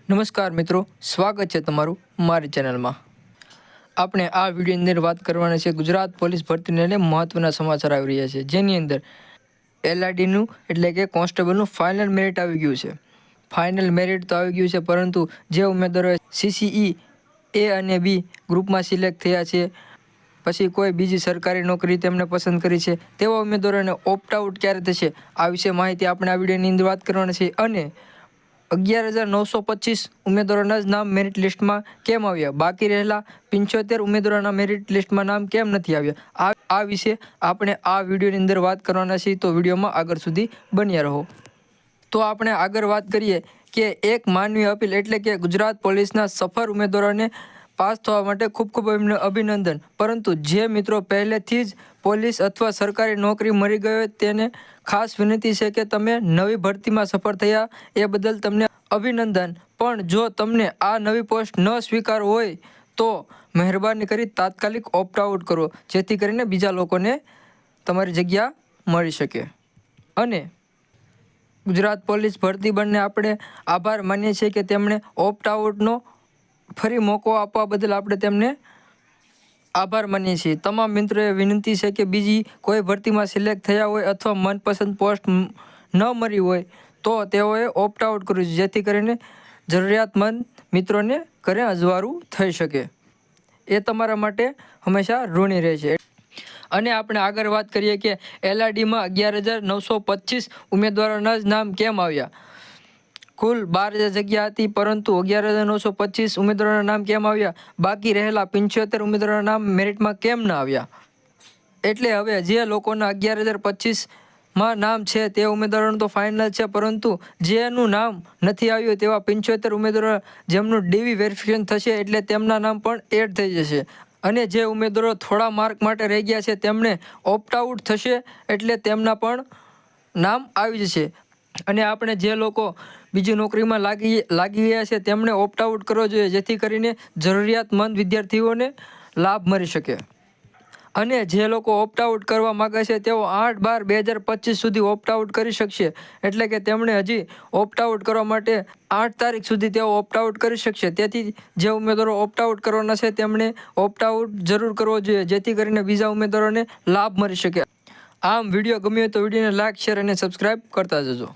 નમસ્કાર મિત્રો, સ્વાગત છે તમારું મારી ચેનલમાં। આપણે આ વિડીયોની અંદર વાત કરવાના છે ગુજરાત પોલીસ ભરતીને લઈને મહત્વના સમાચાર આવી રહ્યા છે, જેની અંદર એલઆરડીનું એટલે કે કોન્સ્ટેબલનું ફાઇનલ મેરિટ આવી ગયું છે। ફાઇનલ મેરિટ તો આવી ગયું છે, પરંતુ જે ઉમેદવારોએ CCE A અને B ગ્રુપમાં સિલેક્ટ થયા છે, પછી કોઈ બીજી સરકારી નોકરી તેમને પસંદ કરી છે, તેવા ઉમેદવારોને ઓપ્ટ આઉટ ક્યારે થશે આ વિશે માહિતી આપણે આ વિડીયોની અંદર વાત કરવાની છે। અને 11,925 ઉમેદવારોના જ નામ મેરિટ લિસ્ટમાં કેમ આવ્યા, બાકી રહેલા 75 ઉમેદવારોના મેરિટ લિસ્ટમાં નામ કેમ નથી આવ્યા, આ વિશે આપણે આ વિડીયોની અંદર વાત કરવાના છીએ, તો વિડીયોમાં આગળ સુધી બન્યા રહો। તો આપણે આગળ વાત કરીએ કે એક માનવીય અપીલ એટલે કે ગુજરાત પોલીસના સફળ ઉમેદવારોને પાસ થવા માટે ખૂબ અભિનંદન। પરંતુ જે મિત્રો પહેલેથી જ પોલીસ અથવા સરકારી નોકરી મળી ગયો તેને ખાસ વિનંતી છે કે તમે નવી ભરતીમાં સફળ થયા એ બદલ તમને અભિનંદન, પણ જો તમને આ નવી પોસ્ટ ન સ્વીકાર હોય તો મહેરબાની કરી તાત્કાલિક ઓપ્ટ આઉટ કરો, જેથી કરીને બીજા લોકોને તમારી જગ્યા મળી શકે। અને ગુજરાત પોલીસ ભરતી બંને આપણે આભાર માનીએ છીએ કે તેમણે ઓપ્ટ આઉટનો ફરી મોકો આપવા બદલ આપણે તેમને આભાર માનીએ છીએ। તમામ મિત્રોએ વિનંતી છે કે બીજી કોઈ ભરતીમાં સિલેક્ટ થયા હોય અથવા મનપસંદ પોસ્ટ ન મળી હોય તો તેઓએ ઓપ્ટ આઉટ કરવું જોઈએ, જેથી કરીને જરૂરિયાતમંદ મિત્રોને ઘરે અજવાળું થઈ શકે, એ તમારા માટે હંમેશા ઋણી રહેશે। અને આપણે આગળ વાત કરીએ કે એલઆરડીમાં 11,925 ઉમેદવારોના જ નામ કેમ આવ્યા। કુલ 12,000 જગ્યા હતી, પરંતુ 11,925 ઉમેદવારોના નામ કેમ આવ્યા, બાકી રહેલા 75 ઉમેદવારોના નામ મેરિટમાં કેમ ન આવ્યા। એટલે હવે જે લોકોના 11,025માં નામ છે તે ઉમેદવારોનું તો ફાઇનલ છે, પરંતુ જેનું નામ નથી આવ્યું તેવા 75 ઉમેદવારો જેમનું DV વેરિફિકેશન થશે એટલે તેમના નામ પણ એડ થઈ જશે। અને જે ઉમેદવારો થોડા માર્ક માટે રહી ગયા છે તેમને ઓપ્ટ આઉટ થશે એટલે તેમના પણ નામ આવી જશે। અને આપણે જે લોકો બીજી નોકરીમાં લાગી ગયા છે તેમણે ઓપ્ટ આઉટ કરવો જોઈએ, જેથી કરીને જરૂરિયાતમંદ વિદ્યાર્થીઓને લાભ મળી શકે। અને જે લોકો ઓપ્ટ આઉટ કરવા માગે છે તેઓ 8/12/2025 સુધી ઓપ્ટ આઉટ કરી શકશે, એટલે કે તેમણે હજી ઓપ્ટ આઉટ કરવા માટે 8 તારીખ સુધી તેઓ ઓપ્ટ આઉટ કરી શકશે। તેથી જે ઉમેદવારો ઓપ્ટ આઉટ કરવાના છે તેમણે ઓપ્ટ આઉટ જરૂર કરવો જોઈએ, જેથી કરીને બીજા ઉમેદવારોને લાભ મળી શકે। આમ વિડીયો ગમ્યો તો વિડીયોને લાઇક, શેર અને સબસ્ક્રાઈબ કરતા જજો।